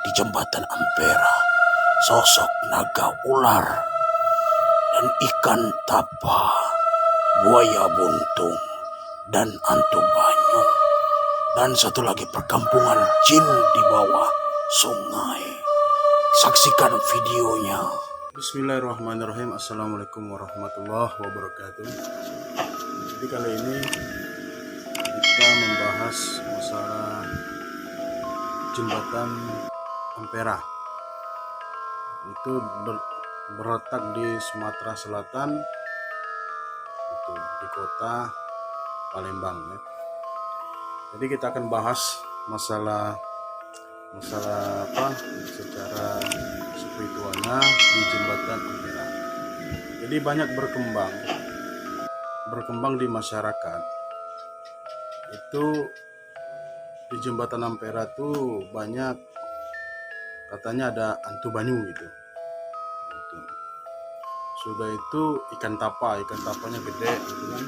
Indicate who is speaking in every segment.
Speaker 1: di jembatan Ampera, sosok naga ular dan ikan tapa, buaya buntung, dan hantu banyu. Dan satu lagi perkampungan jin di bawah sungai. Saksikan videonya.
Speaker 2: Bismillahirrahmanirrahim. Assalamualaikum warahmatullahi wabarakatuh. Jadi kali ini kita membahas masalah jembatan Ampera. Itu berletak di Sumatera Selatan, itu di kota Palembang ya. Jadi kita akan bahas masalah apa secara spiritualnya di jembatan Ampera. Jadi banyak berkembang di masyarakat. Itu di jembatan Ampera tuh banyak, katanya ada hantu banyu gitu. Sudah itu ikan tapanya gede gitu kan.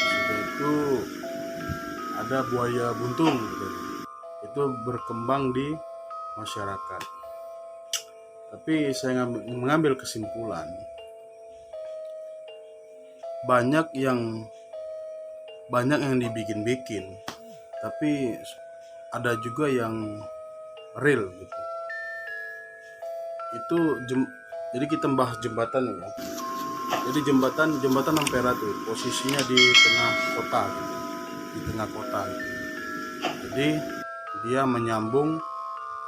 Speaker 2: Sudah itu ada buaya buntung gitu. Itu berkembang di masyarakat. Tapi saya mengambil kesimpulan, banyak yang dibikin-bikin, tapi ada juga yang real gitu. Jadi kita bahas jembatan ya. Jadi jembatan Ampera tuh posisinya di tengah kota gitu. Di tengah kota gitu. Jadi dia menyambung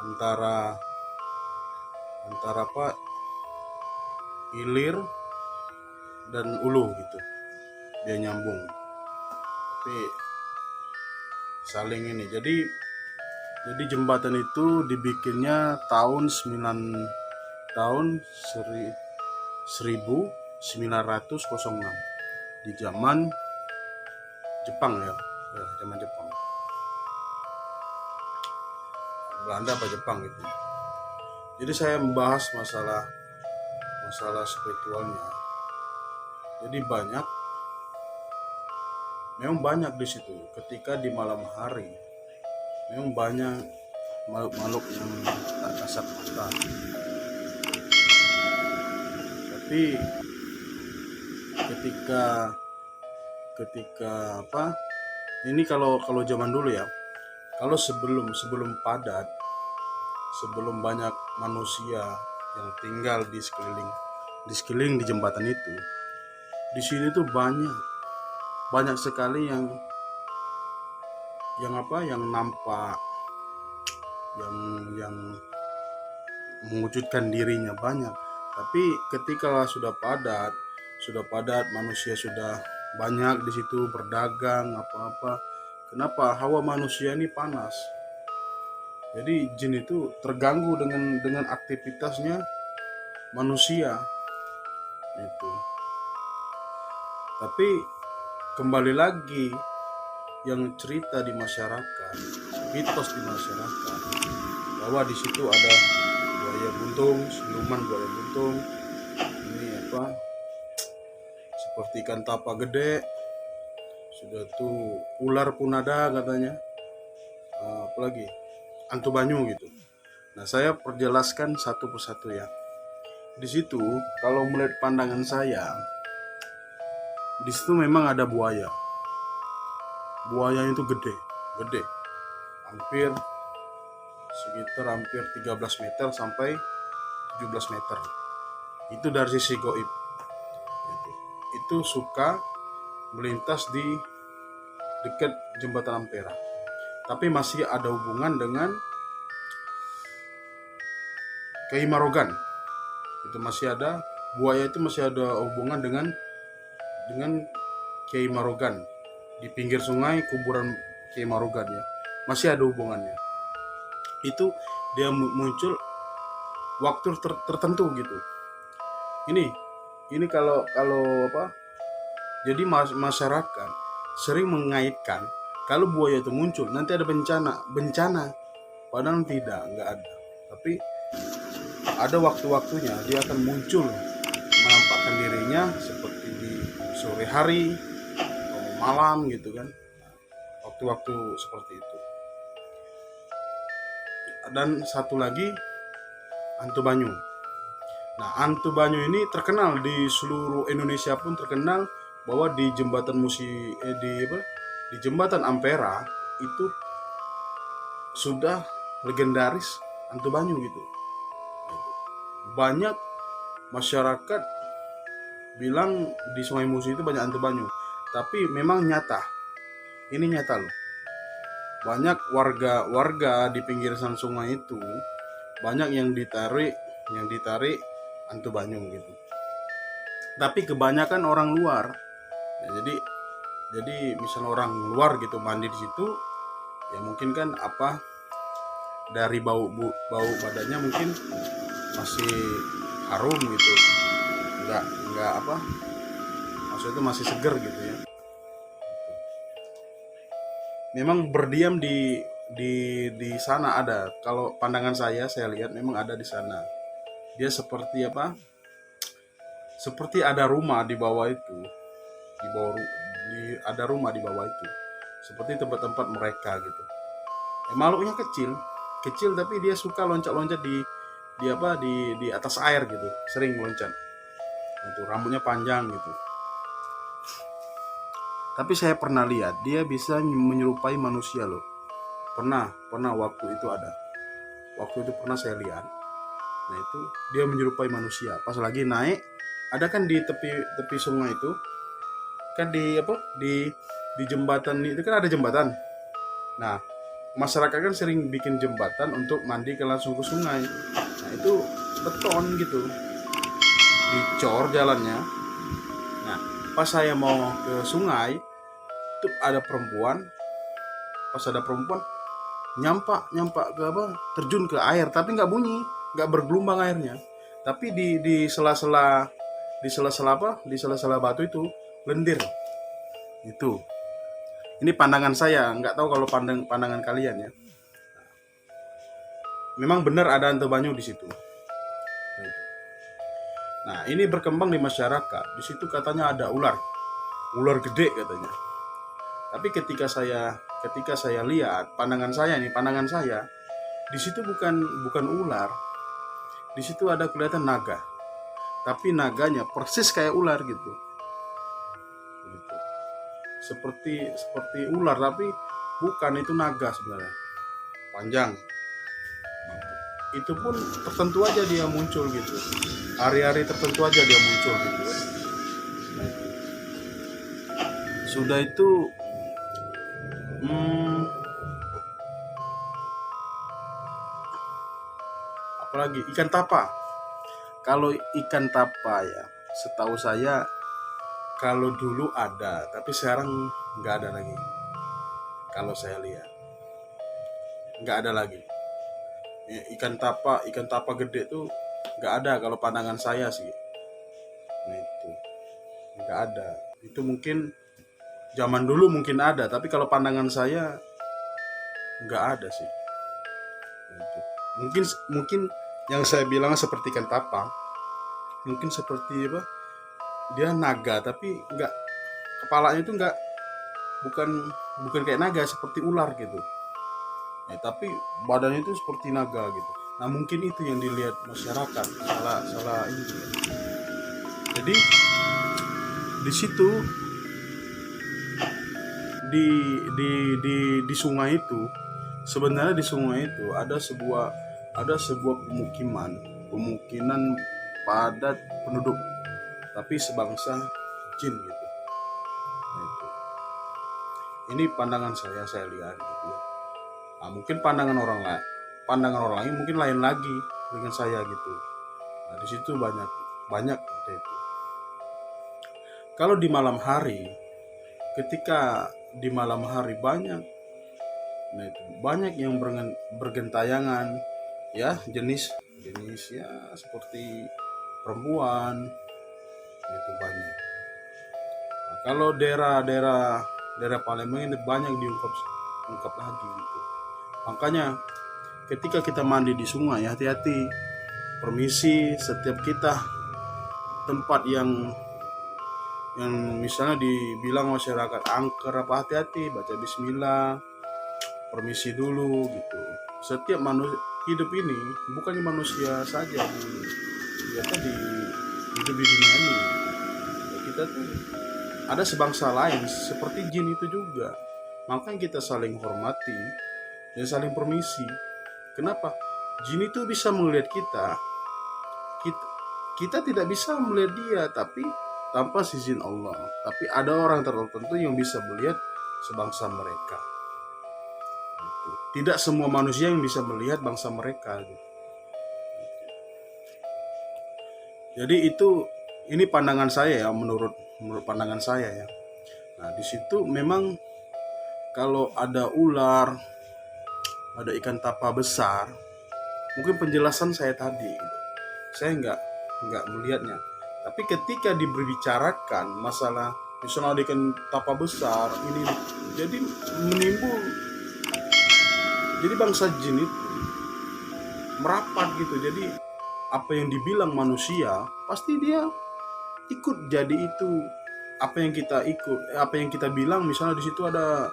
Speaker 2: antara apa, hilir dan ulu gitu, dia nyambung tapi saling ini. Jadi jembatan itu dibikinnya tahun 1906 di zaman Jepang ya, zaman Jepang, Belanda apa Jepang gitu. Jadi saya membahas masalah spiritualnya. Jadi memang banyak di situ. Ketika di malam hari, memang banyak makhluk yang tak kasat mata. Tapi ketika apa? Ini kalau zaman dulu ya. Kalau sebelum padat, sebelum banyak manusia yang tinggal di sekeliling di jembatan itu, di sini tuh banyak sekali yang nampak, yang mewujudkan dirinya banyak. Tapi ketika sudah padat manusia sudah banyak di situ berdagang apa-apa, kenapa hawa manusia ini panas. Jadi jin itu terganggu dengan aktivitasnya manusia itu. Tapi kembali lagi yang cerita di masyarakat, mitos di masyarakat, bahwa di situ ada buaya buntung, siluman buaya buntung. Ini apa? Seperti ikan tapa gede. Sudah tuh ular pun ada katanya. Apalagi hantu banyu gitu. Nah, saya perjelaskan satu persatu ya. Di situ kalau melihat pandangan saya, di situ memang ada buaya. Buaya itu gede. Hampir 13 meter sampai 17 meter. Itu dari sisi goib. Itu suka melintas di dekat jembatan Ampera. Tapi masih ada hubungan dengan Kiai Marogan. Itu masih ada, buaya itu masih ada hubungan dengan Kiai Marogan. Di pinggir sungai kuburan Kiai Marogan ya. Masih ada hubungannya. Itu dia muncul waktu tertentu gitu. Ini kalau apa? Jadi masyarakat sering mengaitkan kalau buaya itu muncul nanti ada bencana. Padahal enggak ada. Tapi ada waktu-waktunya dia akan muncul menampakkan dirinya seperti di sore hari atau malam gitu kan. Waktu-waktu seperti itu. dan satu lagi Hantu Banyu. Nah, Hantu Banyu ini terkenal di seluruh Indonesia pun terkenal bahwa di jembatan di jembatan Ampera itu sudah legendaris Hantu Banyu gitu. Banyak masyarakat bilang di Sungai Musi itu banyak hantu banyu, tapi memang nyata. Ini nyata loh. Banyak warga di pinggiran sungai itu banyak yang ditarik hantu banyu gitu. Tapi kebanyakan orang luar. Ya, jadi misal orang luar gitu mandi di situ, ya mungkin kan dari bau badannya mungkin masih harum gitu. Enggak maksudnya itu masih seger gitu ya. Memang berdiam di sana ada. Kalau pandangan saya lihat memang ada di sana. Dia seperti seperti ada rumah di bawah itu. Ada rumah di bawah itu. Seperti tempat-tempat mereka gitu. Makhluknya kecil tapi dia suka loncat-loncat di atas air gitu, sering loncat. Itu rambutnya panjang gitu. Tapi saya pernah lihat dia bisa menyerupai manusia loh. Pernah waktu itu ada. Waktu itu pernah saya lihat. Nah, itu dia menyerupai manusia. Pas lagi naik, ada kan di tepi sungai itu. Kan di jembatan itu kan ada jembatan. Nah, masyarakat kan sering bikin jembatan untuk mandi langsung ke sungai. Nah, itu beton gitu. Dicor jalannya. Nah, pas saya mau ke sungai, tuh ada perempuan. Pas ada perempuan nyampak ke terjun ke air, tapi nggak bunyi, nggak bergelombang airnya. Tapi di sela-sela batu itu lendir. Itu. Ini pandangan saya, nggak tahu kalau pandangan kalian ya. Memang benar ada hantu banyu di situ. Nah, ini berkembang di masyarakat. Di situ katanya ada ular gede katanya. Tapi ketika saya lihat, pandangan saya, di situ bukan ular. Di situ ada kelihatan naga. Tapi naganya persis kayak ular gitu. Seperti ular, tapi bukan, itu naga sebenarnya. Panjang. Itu pun tertentu aja dia muncul gitu. Hari-hari tertentu aja dia muncul gitu. Sudah itu apalagi ikan tapa. Kalau ikan tapa ya, setahu saya kalau dulu ada, tapi sekarang nggak ada lagi. Kalau saya lihat nggak ada lagi. Ikan tapa gede tuh nggak ada kalau pandangan saya sih. Nah, itu nggak ada. Itu mungkin zaman dulu mungkin ada, tapi kalau pandangan saya nggak ada sih. Itu. Mungkin yang saya bilang seperti ikan tapa, mungkin seperti dia naga, tapi nggak, kepalanya itu nggak, bukan kayak naga, seperti ular gitu. Tapi badannya itu seperti naga gitu. Nah, mungkin itu yang dilihat masyarakat, salah ini. Jadi di situ di sungai itu, sebenarnya di sungai itu ada sebuah pemukiman padat penduduk, tapi sebangsa jin gitu. Nah, itu. Ini pandangan saya lihat gitu ya. Nah, mungkin pandangan orang lain mungkin lain lagi dengan saya gitu. Nah, di situ banyak itu. Kalau di malam hari, ketika di malam hari banyak yang bergentayangan ya, jenis ya seperti perempuan itu banyak. Nah, kalau daerah Palembang ini banyak diungkap lagi gitu. Makanya ketika kita mandi di sungai, hati-hati. Permisi, setiap kita tempat yang misalnya dibilang masyarakat angker hati-hati, baca bismillah, permisi dulu gitu. Setiap hidup ini bukannya manusia saja di hidup di dunia ini. Kita tuh ada sebangsa lain seperti jin itu juga. Makanya kita saling hormati dan saling permisi. Kenapa? Jin itu bisa melihat kita. Kita tidak bisa melihat dia, tapi tanpa izin Allah. Tapi ada orang tertentu yang bisa melihat sebangsa mereka. Tidak semua manusia yang bisa melihat bangsa mereka. Jadi ini pandangan saya ya, menurut pandangan saya ya. Nah, di situ memang kalau ada ular, ada ikan tapa besar, mungkin penjelasan saya tadi, saya nggak melihatnya. Tapi ketika diberbicarakan masalah misalnya ada ikan tapa besar ini, jadi menimbul, jadi bangsa jin itu merapat gitu. Jadi apa yang dibilang manusia pasti dia ikut jadi itu. Apa yang kita bilang, misalnya di situ ada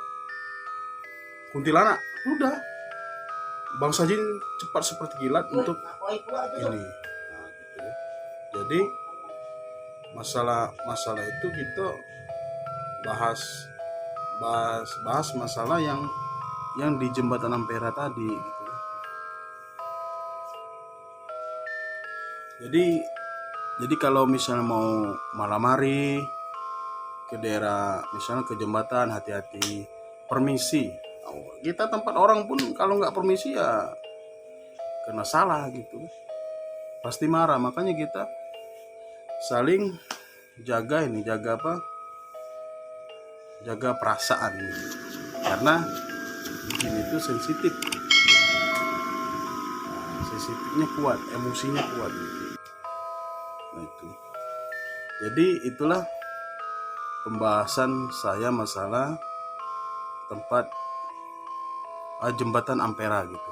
Speaker 2: kuntilanak, udah bangsa jin cepat seperti kilat untuk ini. Nah, gitu. Jadi masalah itu kita bahas masalah yang di jembatan Ampera tadi gitu. Jadi kalau misalnya mau malam hari ke daerah, misalnya ke jembatan, hati-hati, permisi. Kita tempat orang pun kalau nggak permisi ya kena salah gitu, pasti marah. Makanya kita saling jaga perasaan gitu. Karena jin itu sensitif, sensitifnya kuat, emosinya kuat gitu. Nah, itu. Jadi itulah pembahasan saya masalah tempat jembatan Ampera gitu.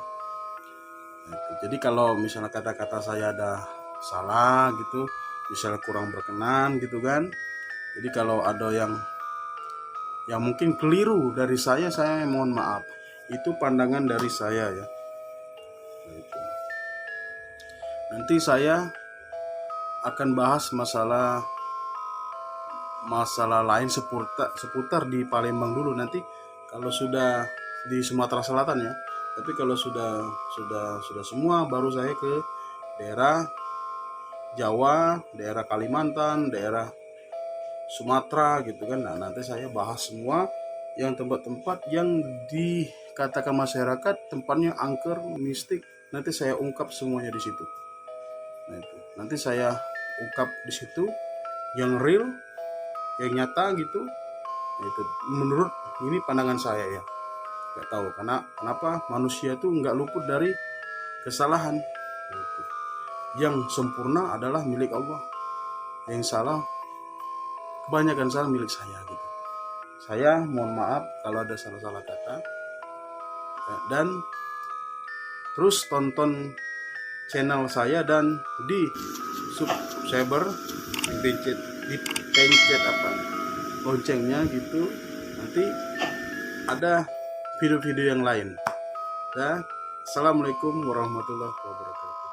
Speaker 2: Nah, itu. Jadi kalau misalnya kata-kata saya ada salah gitu, misalnya kurang berkenan gitu kan. Jadi kalau ada yang mungkin keliru dari saya mohon maaf. Itu pandangan dari saya ya. Nah, itu. Nanti saya akan bahas masalah lain seputar di Palembang dulu. Nanti kalau sudah di Sumatera Selatan ya. Tapi kalau sudah semua, baru saya ke daerah Jawa, daerah Kalimantan, daerah Sumatera gitu kan. Nah, nanti saya bahas semua yang tempat-tempat yang dikatakan masyarakat tempatnya angker, mistik. Nanti saya ungkap semuanya di situ. Nah, itu. Nanti saya ungkap di situ yang real, yang nyata gitu. Nah, itu menurut ini pandangan saya ya. Gak tahu kenapa manusia itu nggak luput dari kesalahan. Nah, itu. Yang sempurna adalah milik Allah. Yang salah, kebanyakan salah milik saya gitu. Saya mohon maaf kalau ada salah-salah kata. Dan terus tonton channel saya dan di subscriber, dipencet loncengnya gitu. Nanti ada video-video yang lain. Dan assalamualaikum warahmatullahi wabarakatuh.